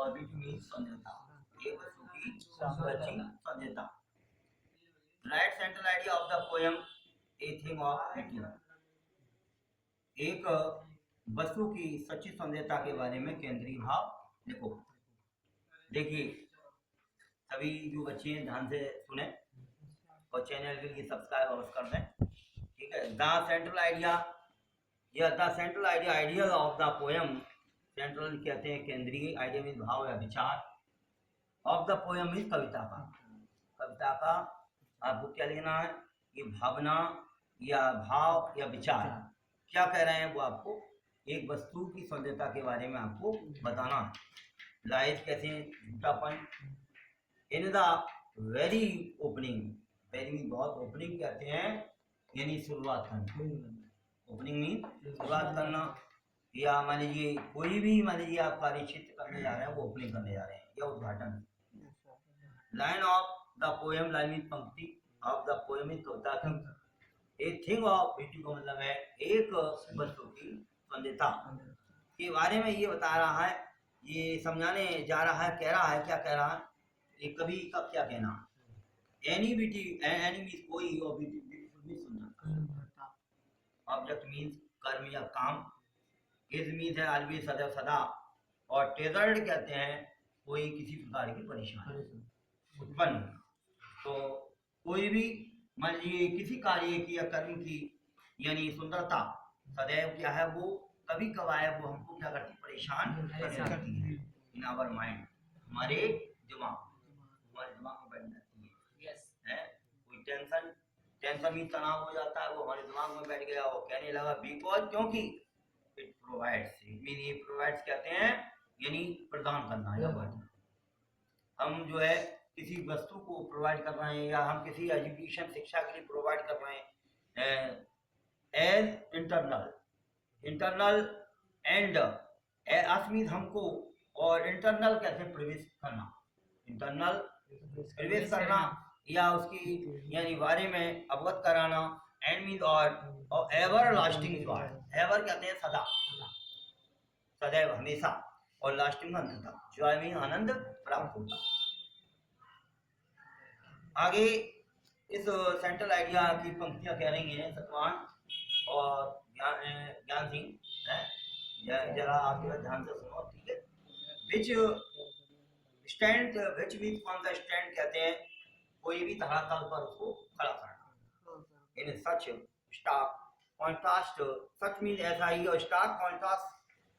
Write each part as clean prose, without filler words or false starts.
और beauty means सौंदर्यता, एक वस्तु की सौंदर्यता। Right central idea of the poem a thing of beauty, एक वस्तु की सच्ची सौंदर्यता के बारे में केंद्रीय भाव लिखो। देखिए सभी जो बच्चे हैं ध्यान से सुने और चैनल के लिए सब्सक्राइब अवश्य कर दें, ठीक है। द सेंट्रल आइडिया या the central idea of the poem, central कहते हैं केंद्रीय, आइडिया में भाव या विचार, ऑफ द पोयम मीन कविता का, कविता का आपको क्या लिखना है, ये भावना या भाव या विचार क्या कह रहे हैं वो आपको एक वस्तु की सौंदर्यता के बारे में आपको बताना है। लाइज कहते हैं झूठापन, in the very opening, very बहुत ओपनिंग कहते हैं यानी शुरुआत करना, ओपनिंग मीन शुरुआत करना, या मान लीजिए कोई भी मान लीजिए आप कार्य क्षेत्र करने जा रहे हैं वो ओपनिंग करने जा रहे हैं या उद्घाटन। Line of the poem, line mean पंक्ति, ऑफ द पोएम मीन कविता की, ए थिंग ऑफ ब्यूटी का मतलब है एक वस्तु की सौंदर्यता के बारे में ये बता रहा है, ये समझाने जा रहा है, कह रहा है, क्या कह रहा है, ये कवि का क्या कहना, एनी ब्यूटी, एनी मीन्स कोई, और ब्यूटीफुल मीन्स सुंदर, ऑब्जेक्ट मीन्स कर्म या काम, इज मीन्स है ऑलवेज सदैव सदा, और ट्रेजर्ड कहते हैं कोई किसी प्रकार की परेशानी उत्पन्न, तो कोई भी मान लीजिए किसी कार्य की या कर्म की यानी सुंदरता सदैव क्या है वो कभी कभार वो हमको क्या करती, परेशान करती है इन आवर माइंड, हमारे दिमाग में बैठ जाती है, कोई टेंशन भी तनाव हो जाता है, वो हमारे दिमाग में बैठ गया, वो कहने लगा बिकॉज, क्योंकि इट प्रोवाइड्स, मीन ये प्रोवाइड्स कहते हैं यानी प्रदान करना, या हम जो है किसी वस्तु को प्रोवाइड कर रहे हैं या हम किसी एजुकेशन शिक्षा के लिए प्रोवाइड कर रहे हैं, एज इंटरनल एंड मीन्स हमको, और इंटरनल कहते हैं प्रवेश करना, इंटरनल प्रवेश करना या उसकी यानी बारे में अवगत कराना, एंड मीन्स और एवर लास्टिंग जॉय, एवर कहते हैं सदा, सदैव हमेशा, और लास्टिंग अंततः, जॉय मीन आनंद प्राप्त होता। आगे इस सेंट्रल आइडिया की पंक्तियां कह रही हैं सतवान और ज्ञान सिंह है, जरा आप ध्यान से सुनो, ठीक है। विच stand, which means on the stand कहते हैं कोई भी धरातल पर उसको खड़ा करना, इन सच स्टार्क कॉन्ट्रास्ट, सच मीन्स ऐसा ही, और स्टार्क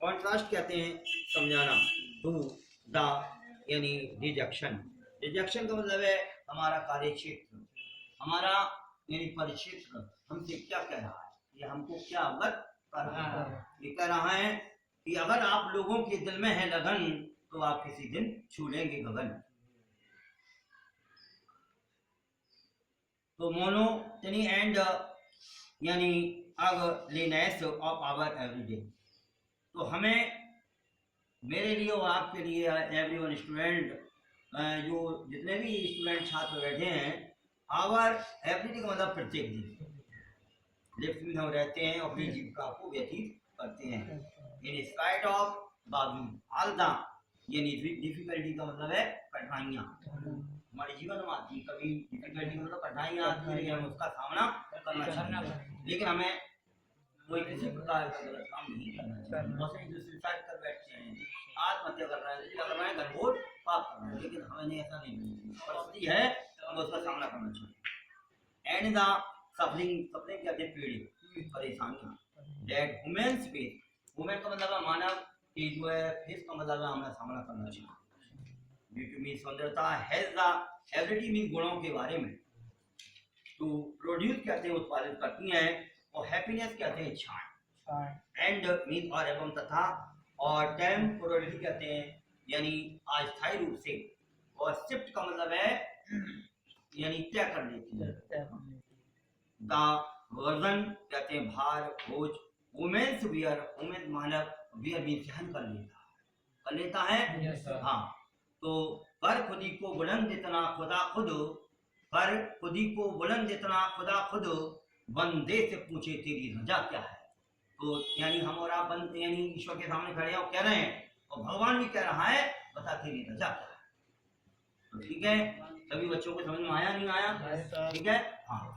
कॉन्ट्रास्ट कहते हैं समझाना, टू द यानी रिजेक्शन, रिजेक्शन का मतलब है हमारा कार्य क्षेत्र, हमारा यानी परिक्षेत्र हमसे क्या कह रहा है, ये हमको क्या अवगत कर रहा है, ये कह रहा है कि अगर आप लोगों के दिल में है लगन तो आप किसी दिन छू लेंगे गगन। तो मोनो एंड यानी अगलीनेस ऑफ आवर एवरीडे, तो हमें, मेरे लिए और आपके लिए, एवरीवन स्टूडेंट, जो जितने भी स्टूडेंट छात्र बैठे हैं, आवर एवरीडे का मतलब प्रत्येक दिन, लिफ्ट में हम रहते हैं, अपनी जीविका को व्यतीत करते हैं, इन स्पाइट ऑफ बावजूद, ऑल द यानी डिफिकल्टी का मतलब है कठिनाइयाँ, हमारे जीवन में आती, कभी डिफिकल्टी मतलब कठिनाइयाँ आती है, हम उसका सामना करना चाहिए, लेकिन हमें कोई किसी प्रकार का गलत काम नहीं करना चाहिए। बहुत से सुसाइड कर बैठते हैं, आत्महत्या कर रहे हैं, घरघोर पाप कर रहे हैं, लेकिन हमें ऐसा नहीं परिस्थिति है, हमें उसका सामना करना चाहिए। एंड द सफरिंग, सफरिंग कहते हैं पीड़ित, परेशानियाँ, दैट वुमेन्स फेस, वुमेन का मतलब है मानव की जो है, फेस का मतलब है हमें सामना करना चाहिए, ब्यूटी मीन सौंदर्यता, हेल्थ द एबिलिटी मीन गुणों के बारे में, टू प्रोड्यूस कहते हैं उत्पादित करती हैं, और हैप्पीनेस कहते हैं इच्छाएं, एंड मीन और एवं तथा, और टेम्पोररी कहते हैं यानी अस्थायी रूप से, और शिफ्ट का मतलब है यानी तय कर लेती है, द वर्जन कहते हैं भार बोझ, वुमेन्स वियर, वुमेन मानव, वियर भी सहन कर लेता है, हाँ, तो पर खुदी को बुलंद इतना खुदा खुद, पर खुदी को बुलंद इतना खुदा खुद, बंदे से पूछे तेरी रजा क्या है, तो यानी हम और आप बंद यानी ईश्वर के सामने खड़े हैं और कह रहे हैं, और भगवान भी कह रहा है बता के नहीं था जा। तो ठीक है, सभी बच्चों को समझ में आया नहीं आया? ठीक है, हाँ।